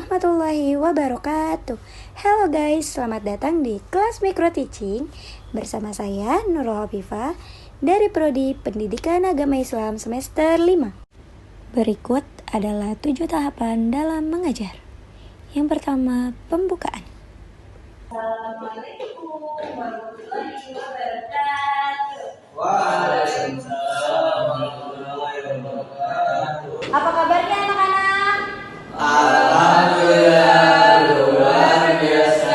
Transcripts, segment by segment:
warahmatullahi wabarakatuh. Halo guys, selamat datang di kelas Micro Teaching bersama saya Nurul Hafifah dari Prodi Pendidikan Agama Islam semester 5. Berikut adalah 7 tahapan dalam mengajar. Yang pertama, pembukaan. Assalamualaikum warahmatullahi wabarakatuh. Waalaikumsalam warahmatullahi wabarakatuh. Apa kabarnya anak-anak? Alhamdulillah, luar biasa.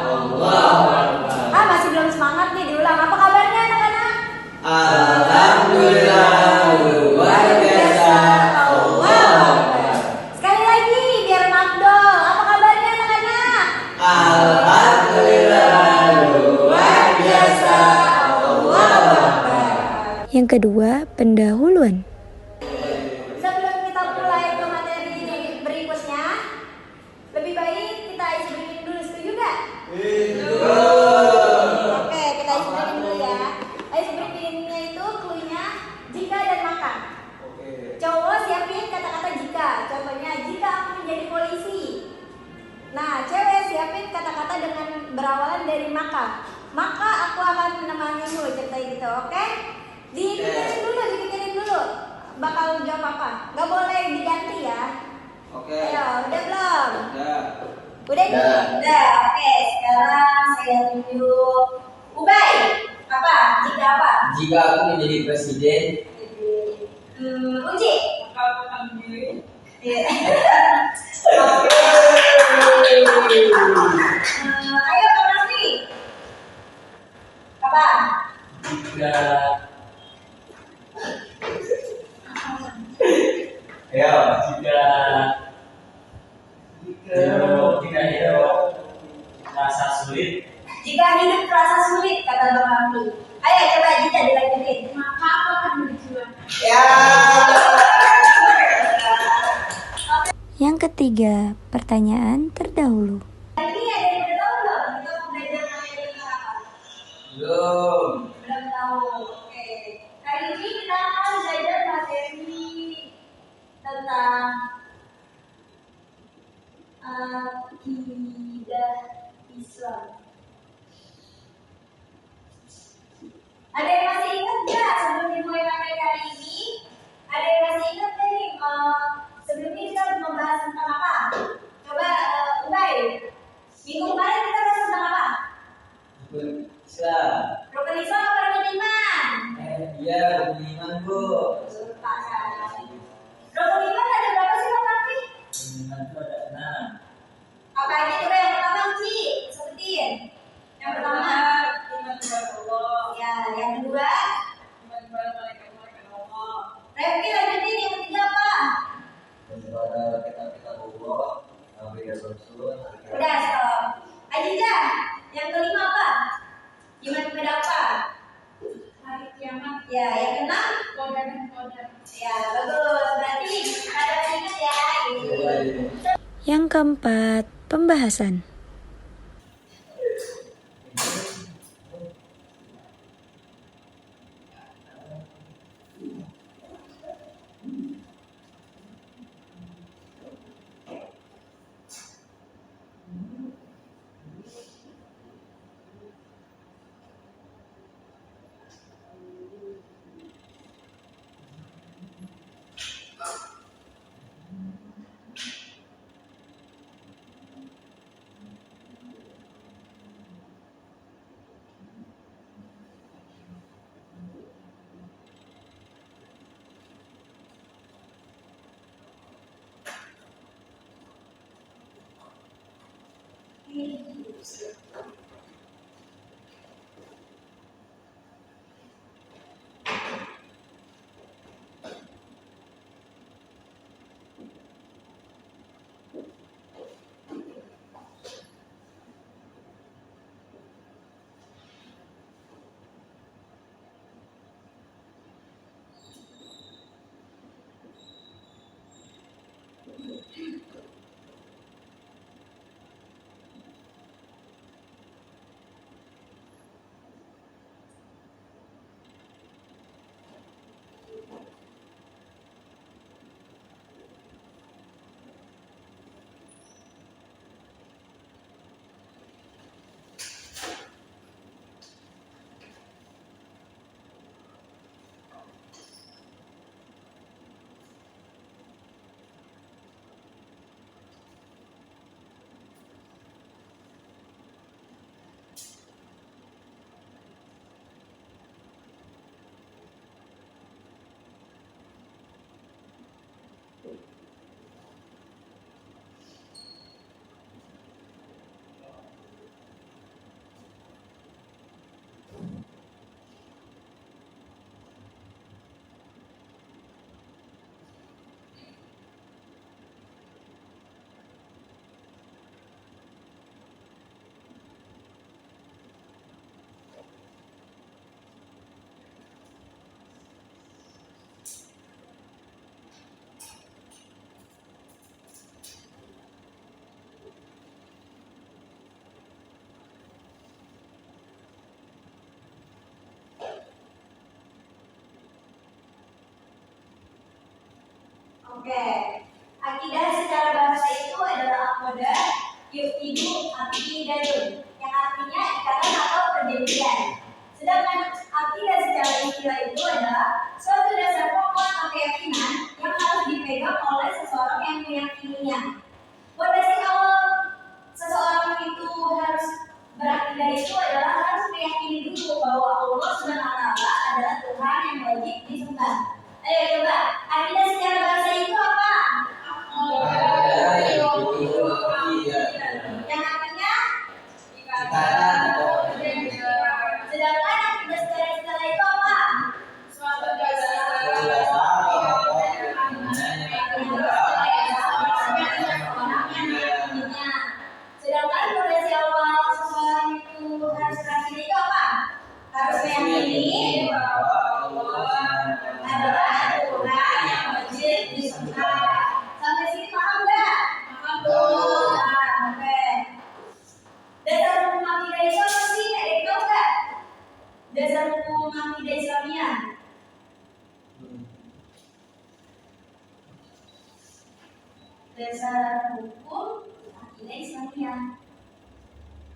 Allahu Akbar. Masih belum semangat nih, diulang. Apa kabarnya anak-anak? Alhamdulillah, luar biasa. Allahu Akbar. Sekali lagi biar Magdol. Apa kabarnya anak-anak? Alhamdulillah, luar biasa. Allahu Akbar. Yang kedua, pendahuluan. Sebelum kita mulai ke materi berikutnya, lebih baik kita isi breaking dulu. Setuju nggak? Oke, kita isi breaking dulu ya. Isi breakingnya itu cluenya jika dan maka. Cowok siapin kata-kata jika. Contohnya, jika aku menjadi polisi. Nah, cewek siapin kata-kata dengan berawalan dari maka. Maka aku akan menemanimu, ceritanya gitu, oke? Dipikirin dulu. Bakal jawab apa? Gak boleh diganti ya. Oke. Ayo, udah belum? Udah. Udah nih? Udah, oke. Sekarang saya tunjuk Ubay. Apa? Jika apa? Jika aku menjadi presiden, Unci. Iya. Ayo, Kak Raffi. Apa? jika ya jika hidup rasa sulit, Jika hidup terasa sulit, kata Bang Raffi. Ayo coba jika dilanjutin. Maka aku akan berjuang. ya. Yang ketiga, pertanyaan terdahulu. Hari ini ada yang udah tahu belum? Kita mau belajar materi tentang apa? Belum. Belum tahu. Oke. Hari ini kita akan belajar materi tentang akidah Islam. Ada yang masih ingat nggak sebelum dimulai materi hari ini? Ada yang masih ingat nggak nih? Sebelumnya kita membahas tentang apa? Coba Ubay. Minggu kemarin kita bahas tentang apa? Bisa. Rukun Islam apa rukun iman? Iya, beriman Bu. Lupa kan? Rukun iman ada berapa sih Bang Raffi? Beriman itu ada 6. Apa aja coba yang pertama Uci? Sebutin. Yang pertama Iman kepada Allah, ya, yang kedua iman kepada malaikat-malaikat Allah, Raffi lanjutin yang ketiga apa? Kepada kitab-kitab Allah, Nabi dan Rasul. Udah stop. Ajiza, yang kelima apa? Iman kepada apa? hari kiamat, Ya, yang keenam? qadar dan qadar. Ya, bagus. Berarti ada ingat ya. Yang keempat, pembahasan.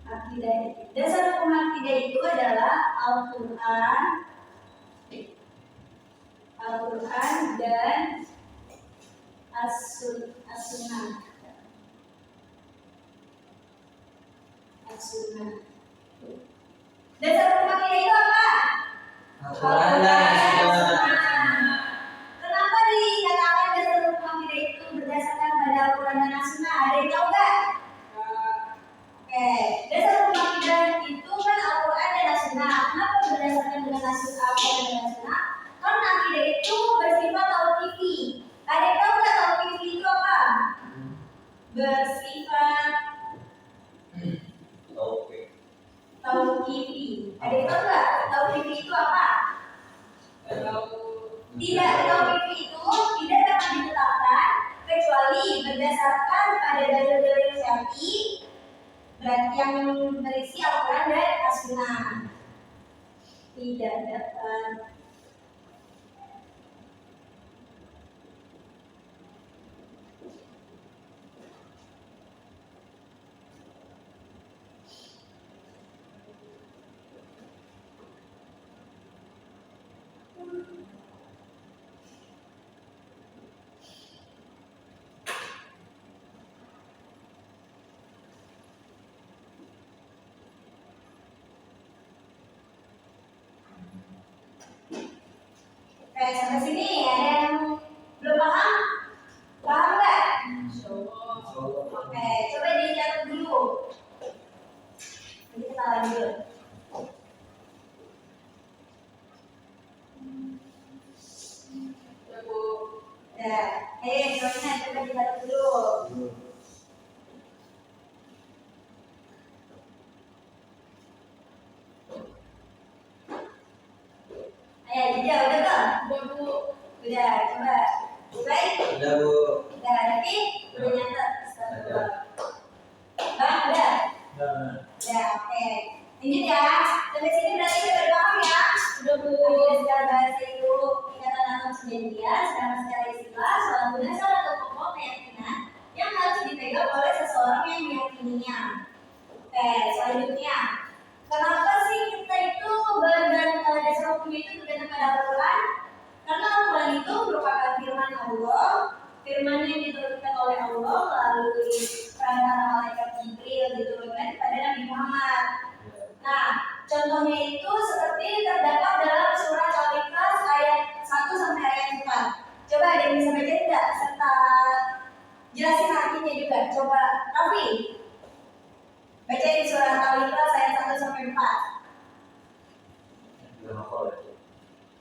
Akidah. Dasar hukum akidah itu adalah Al-Quran, dan As-Sunnah. Dasar hukum akidah itu apa? Al-Quran dan Sunnah. Kenapa dikatakan dasar hukum akidah itu berdasarkan pada Al-Quran dan As-Sunnah? Ada yang tahu nggak? Oke, dasar hukum akidah itu kan Al-Quran dan As-Sunnah. Kenapa berdasarkan dengan Al-Quran dan As-Sunnah? Karena akidah itu bersifat tauqifi. Ada yang tahu nggak tauqifi itu apa? Bersifat tauqifi. Ada yang tahu nggak tauqifi itu apa? Tidak, tauqifi itu tidak dapat ditetapkan kecuali berdasarkan pada dalil-dalil syar'i yang berisi Al-Quran dan As-Sunnah. Tidak dapat. Oke, sampai sini ada yang belum paham? Paham nggak? Oke, coba dicatat dulu. Nanti kita lanjut. Ya, jawabnya coba dicatat dulu. Ayo, Jija, udah kan? Udah, coba. Baik? Udah, Bu. Udah, tapi udah nyatet. Bang, udah? Ya, oke. Lanjut ya. Sampai sini berarti udah paham ya? Udah, Bu. Akidah secara bahasa itu ikatan atau perjanjian, sedangkan secara istilah suatu dasar atau pokok keyakinan yang harus dipegang oleh seseorang yang meyakininya. Oke, selanjutnya. Kenapa sih kita itu dasar hukum itu bergantung pada Al-Quran? Karena Al-Quran itu merupakan firman Allah, firman yang diturunkan oleh Allah melalui perantara malaikat Jibril diturunkan kepada Nabi Muhammad. Nah, contohnya itu seperti terdapat dalam surat Al-Ikhlas ayat 1 sampai ayat 4. Coba ada yang bisa baca tidak? Serta jelasin artinya juga. Coba, Raffi. Bacain surat Al-Ikhlas ayat 1 sampai 4.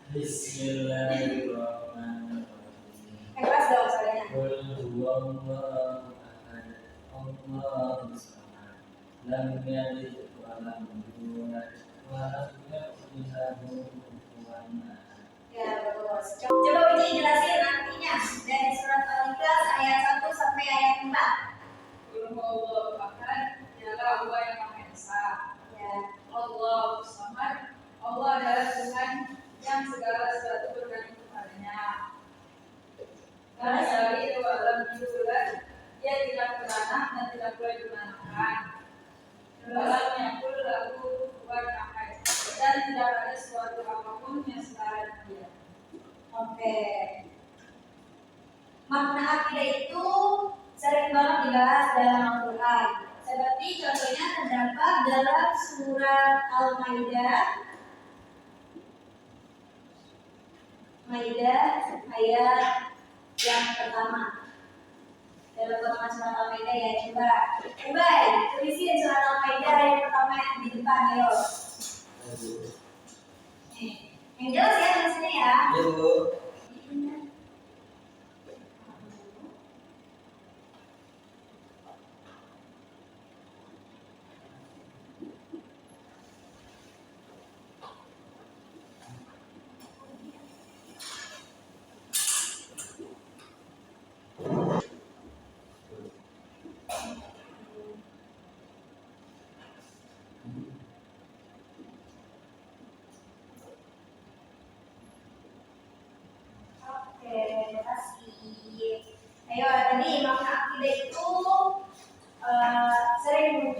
Bismillahirrahmanirrahim. Ikhlas dong soalnya. Qul huwallahu ahad, Allahus samad, lam yalid wa lam yulad wa lam yakul lahu kufuwan ahad. Ya, bagus. Coba Uji jelasin artinya dari surat Al-Ikhlas ayat 1 sampai ayat 4. Dialah Allah yang Maha Esa. Ya. Allah Samad. Allah adalah Tuhan yang segala sesuatu bergantung kepadanya. Karena dari itu alam bulan, dia tidak beranak dan tidak boleh dimanapkan. Dalam yang pun lagu buat ahad, dan tidak ada suatu apapun yang setara dia. Oke. Makna akidah itu sering banget dibahas dalam Al-Quran. Seperti contohnya terdapat dalam surat Al-Maidah ayat yang pertama. Dalam potongan surat Al-Maidah ya, coba tulisin surat Al-Maidah ayat pertama yang di depan, ayo. Yang jelas ya tulisannya ya. Iya, Bu.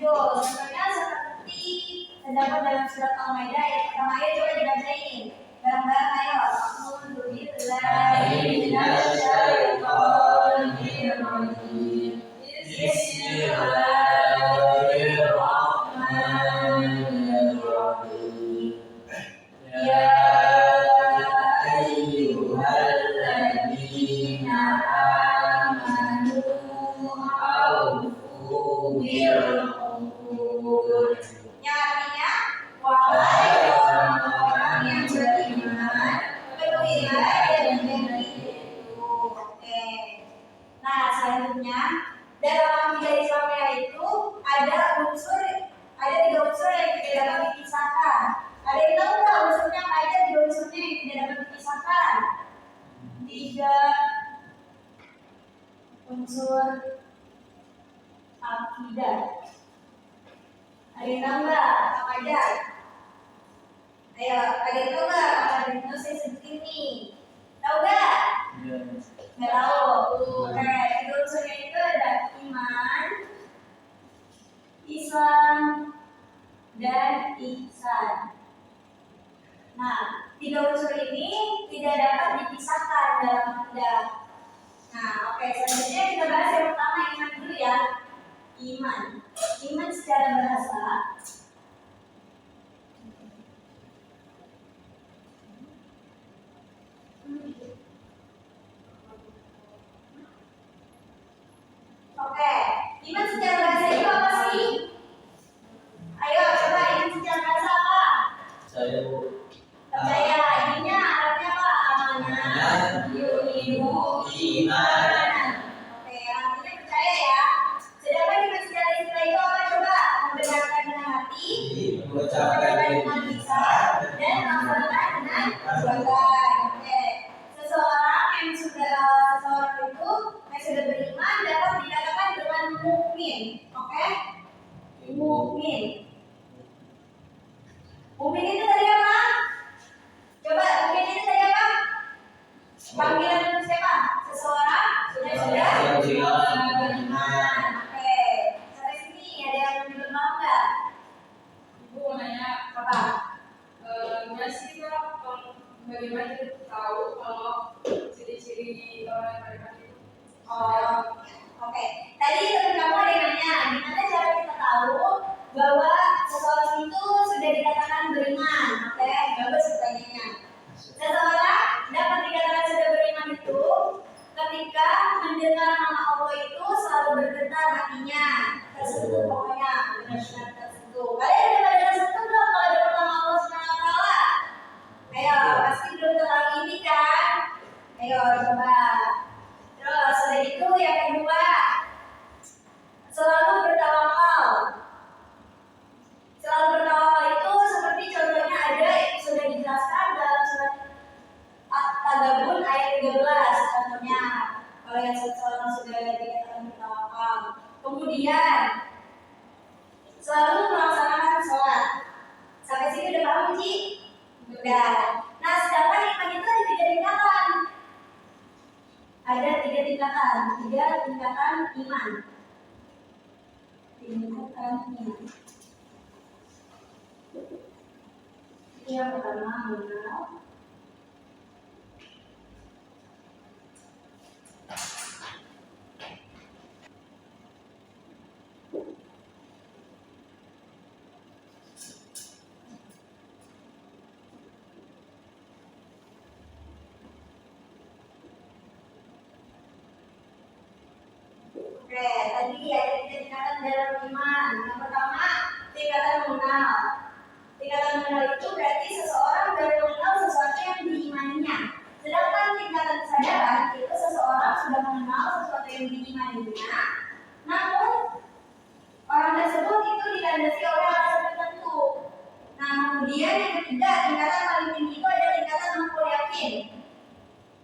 Contohnya seperti terdapat dalam surat Al-Maidah ayat pertama. Ayo coba dibacain. Bareng-bareng ayo. Alhamdulillahi minasyaitonir rajim. Bismillahirrahmanirrahim. Ya ayyuhalladzina amanu aufu bil uqud. Yang artinya, wahai orang-orang yang beriman, penuhilah janji-janji itu. Oke. Nah, selanjutnya dalam akidah Islamnya itu ada tiga unsur yang tidak dapat dipisahkan. Ada yang tahu nggak unsurnya apa aja? Tiga unsurnya yang tidak dapat dipisahkan. Tiga unsur akidah. Ada yang tahu nggak apa aja? Ayo, ada yang tahu nggak apa yang saya sebutin nih? Tahu nggak? Nggak tahu. Oke, tiga unsurnya itu ada iman, Islam, dan ihsan. Nah, tiga unsur ini tidak dapat dipisahkan dalam akidah. Nah, oke, selanjutnya kita bahas yang pertama iman dulu ya. Iman. Iman secara bahasa oke, iman secara bahasa itu apa sih? Ayo coba iman secara bahasa apa? Saya Percaya, ininya artinya apa? Amanah, yu'minu, iman. Oke, artinya percaya ya. Sedangkan iman secara istilah itu apa coba? Membenarkan dengan hati, mengucapkan dengan lisan, dan melaksanakan dengan perbuatan. Oke, seseorang itu yang sudah beriman dapat dikatakan dengan mukmin. Oke, mukmin. Mukmin itu tadi apa? Coba, mukmin itu tadi apa? Panggilan untuk siapa? Seseorang yang sudah beriman. Oke, sampai sini ada yang belum tahu nggak? Ibu mau nanya, Apa? gimana sih Kak, bagaimana kita tahu kalau ciri-ciri orang yang beriman itu? Oh, oke. Tadi teman kamu ada yang nanya, gimana cara kita tahu bahwa seseorang itu sudah dikatakan beriman? Oke, bagus pertanyaannya. Seseorang dapat dikatakan sudah beriman itu ketika mendengar nama Allah itu selalu bergetar hatinya, tersentuh pokoknya, benar-benar tersentuh. Kalian udah pada tersentuh belum kalau ada nama Allah Subhanahu Wa Taala? Ayo, pasti belum terlalu ini kan? Ayo coba. Terus sudah itu yang kedua, selalu bertawakal. Selalu bertawakal itu seperti contohnya ada yang sudah dijelaskan dalam surat At-Tagabun ayat 13 contohnya. Kalau yang seseorang sudah dikatakan bertawakal. Kemudian selalu melaksanakan sholat. Sampai sini udah paham Ci? Udah. Nah, sedangkan iman itu ada tiga tingkatan. Ada tiga tingkatan iman. Tingkatan iman. Yang pertama mengenal. Oke, tadi ada tiga tingkatan dalam iman. Yang pertama, tingkatan mengenal. Tingkatan mengenal itu berarti seseorang baru mengenal sesuatu yang diimaninya. Sedangkan tingkatan kesadaran itu seseorang sudah mengenal sesuatu yang diimaninya, namun orang tersebut itu dilandasi oleh alasan tertentu. Nah, kemudian yang ketiga, tingkatan paling tinggi itu ada tingkatan mengkul yakin.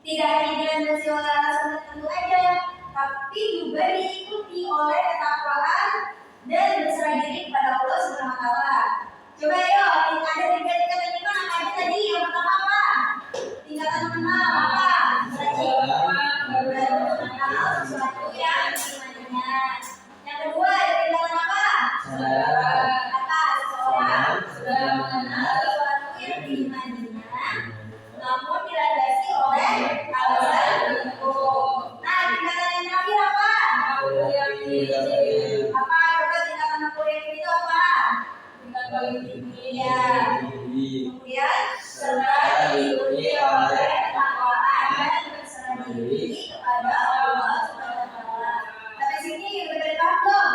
Tidak hanya dilandasi oleh alasan tertentu aja, tapi juga diikuti oleh ketakwaan dan berserah diri kepada Allah Subhanahu Wa Taala. Coba yuk, ada tiga tingkatan iman apa aja tadi? Yang pertama apa? Tingkatan mengenal apa? Baru mengenal sesuatu yang diimaninya. Yang kedua ada tingkatan apa? Kata seseorang sudah mengenal sesuatu yang dimana, namun dilandasi oleh alasan tertentu. Nah, tingkatan yang terakhir apa? Apa? Coba tingkatan makhluk yakin itu apa? Tingkat paling tinggi. Ya. Kemudian serta diikuti oleh ketakwaan dan berserah diri kepada Allah Subhanahu wa taala. Sampai sini udah pada paham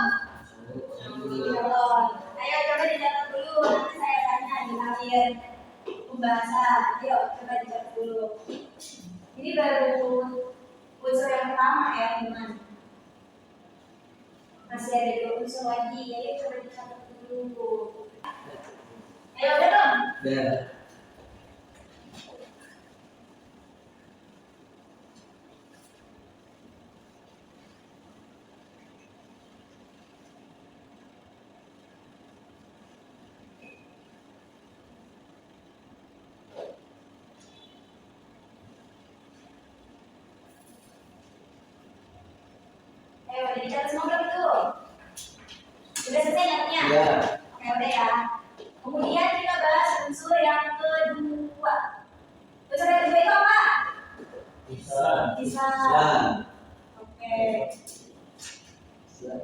belum? Ayo coba dicatat dulu, nanti saya tanya di akhir pembahasan. Ayo coba dicatat dulu. Ini baru unsur yang pertama ya, teman. Masih ada 2 unsur lagi, jadi coba dicatat dulu. Ayo udah dong. Udah. Ayo udah dicatat semua belum itu? Udah selesai nyatetnya? Ya. Oke udah ya. Kemudian kita bahas unsur yang kedua. Unsur yang kedua itu apa? Islam. Islam. Oke. Islam.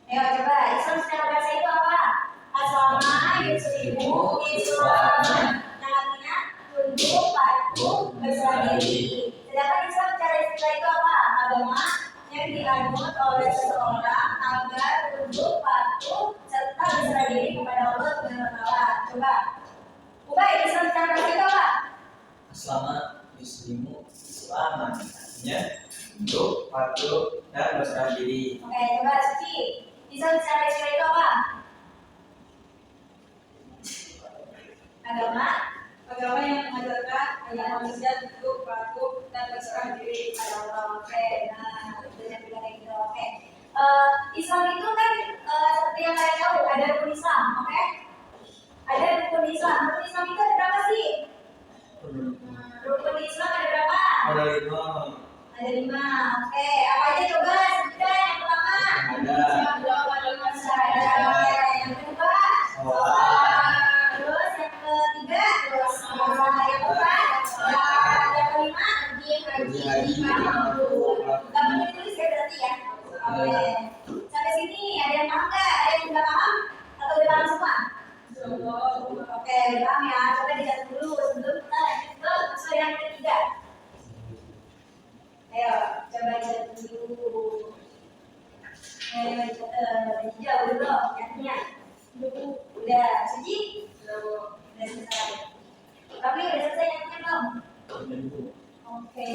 Ayo coba, Islam secara bahasa itu apa? Aslama, yuslimu, Islaman. Yang artinya tunduk, patuh, berserah diri. Sedangkan Islam secara istilah itu apa? Agama yang dianut oleh seseorang agar tunduk, patuh, serta berserah diri kepada Allah Subhanahu wa taala. Coba. Ubay, Islam secara bahasa itu apa? Aslama, yuslimu, Islaman. Artinya tunduk, patuh, dan berserah diri. Oke, coba Suci. Islam secara istilah itu apa? Agama yang mengajarkan agar manusia tunduk, patuh, dan berserah diri kepada Allah. Oke, nah itu yang bilang kayak gitu. Oke. Islam itu kan seperti yang kalian tahu ada rukun Islam, oke? Ada rukun Islam. Rukun Islam itu ada berapa sih? Rukun Islam ada berapa? Ada 5. Ada 5. Oke, apa aja coba sebutkan yang pertama? Ada. Syahadat. Yang kedua? Terus yang ketiga? Yang keempat? Yang kelima? Haji. Gak perlu ditulis ya berarti ya. Oke. Sampai sini ada yang paham nggak? Ada yang udah paham? Atau udah paham semua? Oke, udah paham ya. Coba dicatat dulu sebelum kita lanjut ke unsur yang ketiga. Ayo, coba dicatat dulu. Jauh dulu, yaknya. Udah, Suci? Udah selesai. Tapi udah selesai yaknya belum? Oke.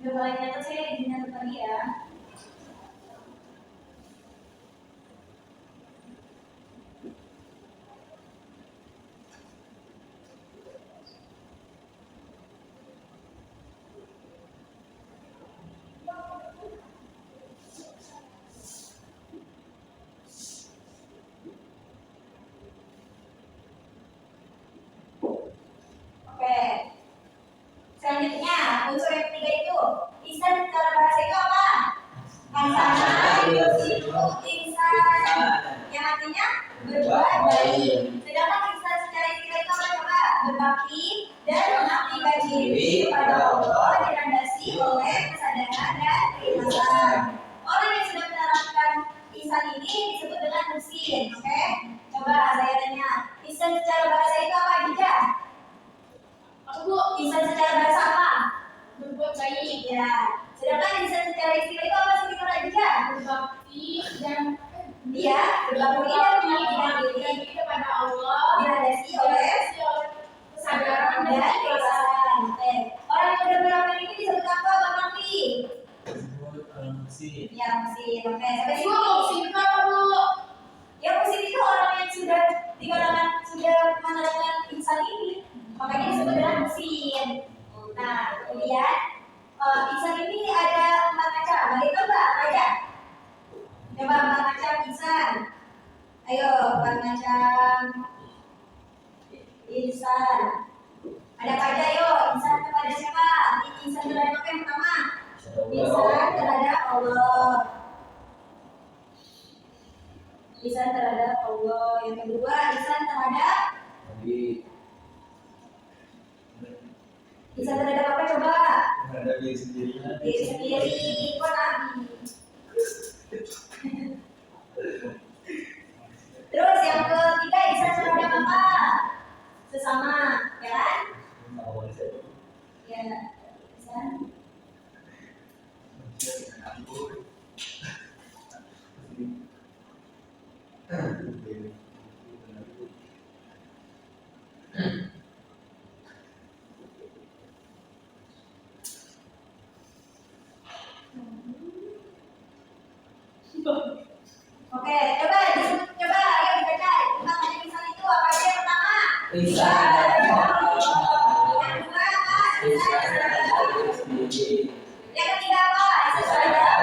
Udah paling nyata saya di nyata tadi ya. Oke. Selanjutnya, unsur yang ketiga itu lisan secara bahasa itu apa? Hasanah, yusifu, insan. Yang artinya berbuat baik. Sedangkan lisan secara istilah itu apa coba? Berbakti dan mengabdikan diri kepada Allah dilandasi oleh kesadaran dan keikhlasan. Orang yang sudah menerapkan lisan ini disebut dengan muhsin. Oke? Coba saya tanya, lisan secara bahasa itu apa aja? Bu, lisan secara bahasa apa? Berbuat baik. Ya. Sedangkan lisan secara istilah itu apa sih kita aja? Berbakti dan dia berbakti dan mengabdikan diri kepada Allah dilandasi oleh kesadaran dan keikhlasan. Orang yang sudah menerapkan ini disebut apa, Bang Nafi? Disebut muhsin. Ya, muhsin. Oke, sampai sini. Muhsin itu apa, Bu? Ya, muhsin itu orang yang sudah dikatakan sudah menerapkan lisan ini. Makanya disebut dengan muhsin. Nah, kemudian lisan ini ada 4 macam. Bagi tahu nggak apa aja? Coba 4 macam lisan. Ayo, 4 macam lisan. Ada apa aja? Ayo, lisan kepada siapa? Lisan terhadap apa yang pertama? Lisan terhadap Allah. Lisan terhadap Allah. Yang kedua, lisan terhadap lisan terhadap apa coba? Terhadap diri sendiri. Diri sendiri. Kok Nabi? Terus yang ketiga, lisan terhadap apa? Sesama, ya kan? Ya, lisan. Oke, coba disebut, coba ayo dibaca 4 macam lisan itu apa aja yang pertama? Lisan. Yang kedua apa? Lisan terhadap. Yang ketiga apa? Lisan terhadap.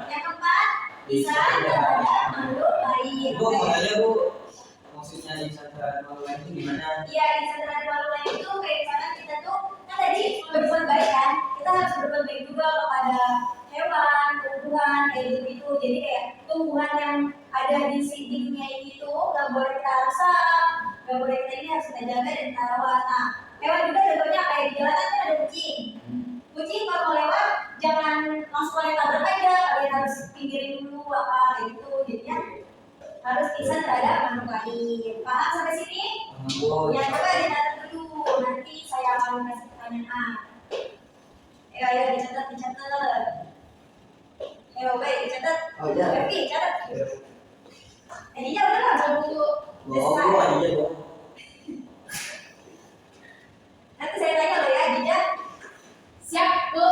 Yang keempat, lisan terhadap makhluk lain. Bu, mau nanya Bu, maksudnya lisan terhadap makhluk lain itu gimana? Iya, lisan terhadap makhluk lain itu kayak misalkan kita tuh kan tadi berbuat baik kan, kita harus berbuat baik juga kepada hewan, tumbuhan, kayak gitu. Jadi kayak tumbuhan yang ada di dunia ini tuh nggak boleh kita rusak, nggak boleh kita ini harus kita jaga dan kita rawat. Nah, hewan juga contohnya kayak di jalanan kan ada kucing. Kucing kalau mau lewat jangan langsung kalian tabrak aja, kalian harus pinggirin dulu apa kayak gitu. Jadinya harus lisan terhadap makhluk lain. Paham sampai sini? Bu, Ya coba dicatat dulu, nanti saya akan kasih pertanyaan. Ayo dicatat. Ayo baik dicatat. Oh, iya. Tapi catat. Jadinya udah lah dulu. Bu aja Bu. Nanti saya tanya loh ya, Dija. Siap, Bu.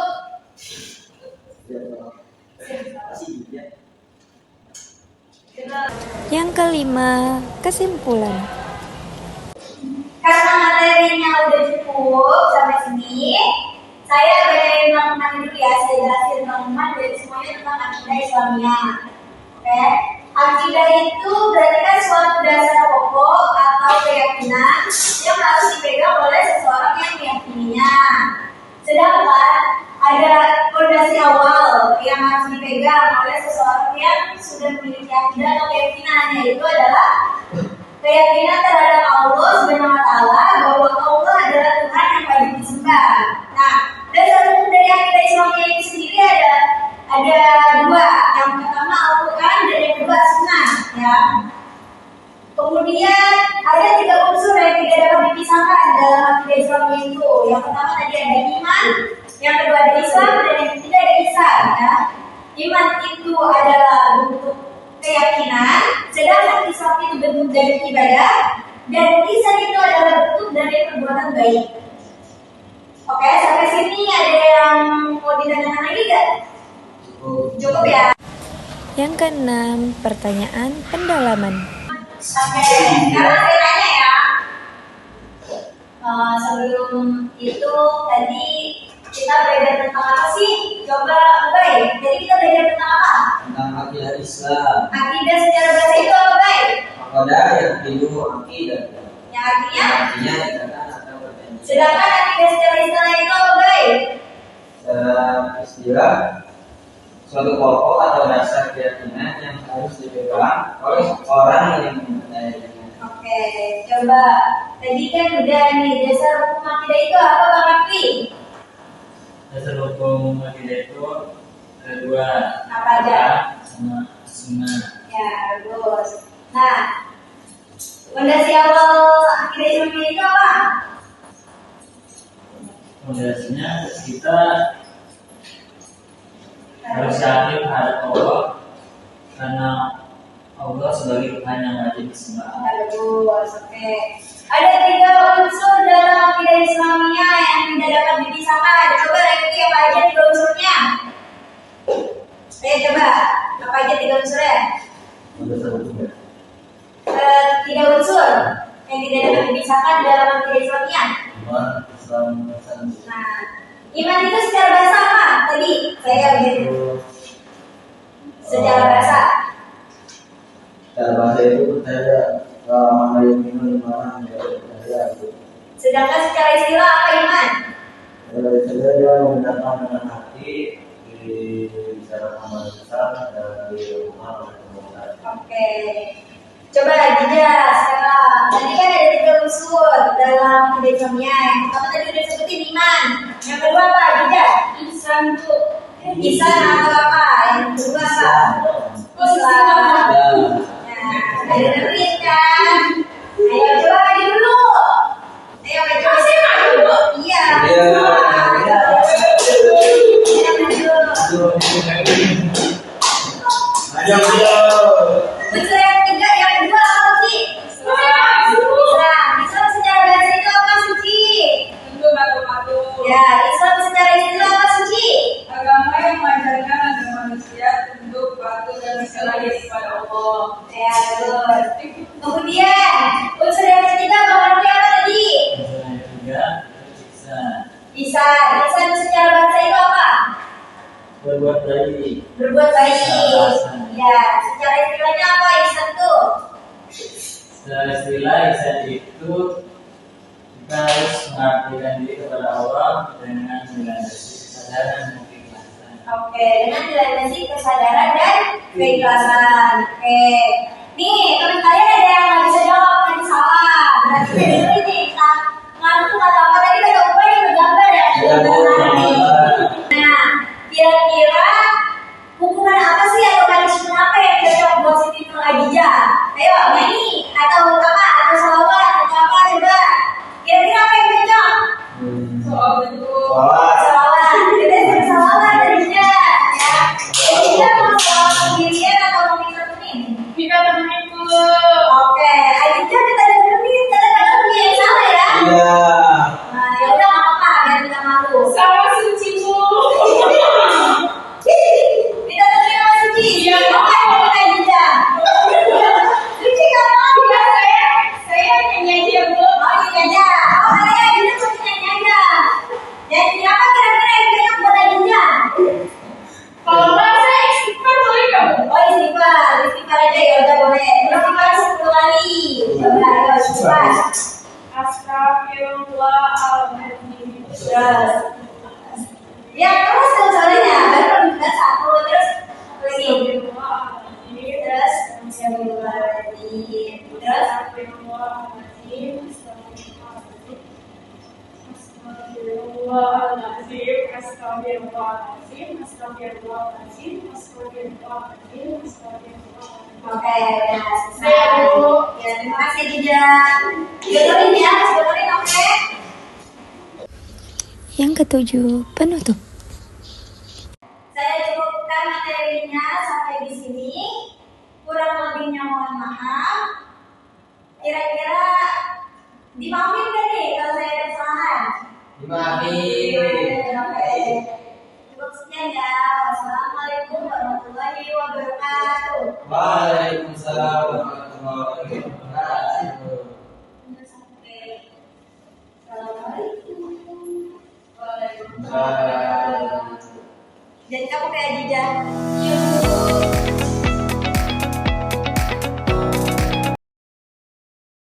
Yang kelima, kesimpulan. Karena materinya udah cukup sampai sini, saya bacain rangkuman dulu ya. Saya jelasin rangkuman dari semuanya tentang akidah Islamiyah. Oke, akidah itu berarti kan suatu dasar pokok atau keyakinan yang harus dipegang oleh seseorang yang meyakininya. Sedangkan ada fondasi awal yang harus dipegang oleh seseorang yang sudah memiliki akidah atau keyakinan, yaitu adalah keyakinan terhadap Allah Subhanahu wa Ta'ala, bahwa Allah adalah Tuhan yang wajib disembah. Nah, dasar hukum dari akidah Islamiyah itu sendiri ada 2. Yang pertama Al-Quran dan yang kedua Sunnah, ya. Kemudian ada 3 unsur yang tidak dapat dipisahkan dalam akidah Islamiyah itu. Yang pertama tadi ada iman, yang kedua ada Islam, dan yang ketiga ada ihsan, ya. Iman itu adalah bentuk keyakinan, sedangkan Islam itu bentuk dari ibadah, dan ihsan itu adalah bentuk dari perbuatan baik. Oke, sampai sini ada yang ditanyakan lagi gak? Cukup ya? Yang keenam, pertanyaan pendalaman. Oke, sekarang saya tanya ya. Sebelum itu tadi kita belajar tentang apa sih? Coba Bay, jadi kita belajar tentang apa? Tentang akidah Islam. Akidah secara bahasa itu apa Bay? Akidah yang kedua akidah. Yang artinya? Artinya dikatakan atau berjanji. Sedangkan akidah secara istilah itu apa Bay? Istilah suatu pokok atau dasar keyakinan yang harus dipegang oleh orang yang mempercayainya. Oke, coba. Tadi kan udah nih dasar hukum akidah itu apa Bang Raffi? Dasar hukum akidah itu ada dua. Apa aja? Sama sunnah. Ya, bagus. Nah, fondasi awal akidah Islam itu apa? Fondasinya kita harus yakin terhadap Allah karena Allah sebagai Tuhan yang wajib disembah. Bagus, oke. Ada 3 unsur dalam akidah Islamiyah yang tidak dapat dipisahkan. Coba review apa aja 3 unsurnya? Ayo coba, apa aja 3 unsurnya? Tiga unsur yang tidak dapat dipisahkan dalam akidah Islamiyah. Nah, iman itu secara bahasa apa? Tadi saya begitu. Secara bahasa. Cara bahasa itu percaya mana yang minum mana yang percaya. Sedangkan secara istilah apa iman? Saya dia menggunakan dengan hati di bicara amal besar dan di rumah dan Oke. Coba jelas sekarang. Tadi kan ada 3 unsur dalam akidah Islamiyah. Yang pertama tadi udah sebutin iman. Yang kedua apa? Jelas. Ihsan tuh. Ihsan atau apa? Yang kedua apa? Islam. Nah, ada dengerin kan? Ayo coba maju dulu. Ayo maju. Saya maju dulu. Iya. Unsur yang ketiga, yang kedua apa sih? Islam secara bahasa itu apa suci? Tentu batu-batu. Ya, Islam secara istilah apa suci? Agama yang mengajarkan agar manusia tunduk patuh dan berserah kepada Allah. Ya, betul. Kemudian, unsur yang ketiga apa tadi? Unsur yang ketiga ihsan. Ihsan secara bahasa itu apa? Berbuat baik. Berbuat baik. Ya, secara istilahnya apa ihsan itu? Secara istilah ihsan itu kita harus mengabdikan diri kepada Allah dengan dilandasi kesadaran dan keikhlasan. Oke, dengan dilandasi kesadaran dan keikhlasan. Oke. Nih, teman kalian ada yang nggak bisa jawab, tadi salah. Berarti dari ini kita ngaruh kata apa tadi kata Ubay yang bergambar ya. Nah, kira-kira hubungan apa sih atau punishment apa yang cocok buat Siti Nur Adijah? Ayo, nyanyi atau apa? Atau salawat atau apa coba? Kira-kira apa yang cocok? Soal bentuk. Salawat. Kita suruh salawat Adijah, ya. Jadi kita mau salawat sendirian atau mau minta temenin? Kita temenku. Oke, Adijah kita dengerin kadang-kadang punya yang salah ya. Iya. Nah, ya udah nggak apa-apa, biar kita malu. Sama sucimu. Kita dengerin sama Suci. Iya. Oke, mau Adijah. Suci nggak mau? Iya, saya nyanyi aja ya, Bu. Oh iya aja. Oh kalian Adijah Suci nyanyi aja. Nyanyi apa kira-kira yang cocok buat Adijah? Kalau nggak saya istighfar boleh nggak, Bu? Oh istighfar aja ya udah boleh. Istighfar 10 kali. Coba ayo istighfar. Astagfirullahaladzim. Terus. Ya terus soalnya baru kita 1 terus lagi. Terus Astagfirullahaladzim. Terus oke ya selesai. Ya terima kasih juga. Dengerin ya, dengerin oke. Yang ketujuh, penutup. Saya cukupkan materinya sampai di sini. Kurang lebihnya mohon maaf. Kira-kira dimauin gak nih kalau saya ada kesalahan? Dimaafin. Oke. Cukup Waalaikumsalam warahmatullahi wabarakatuh. Jadi kamu kayak Jija.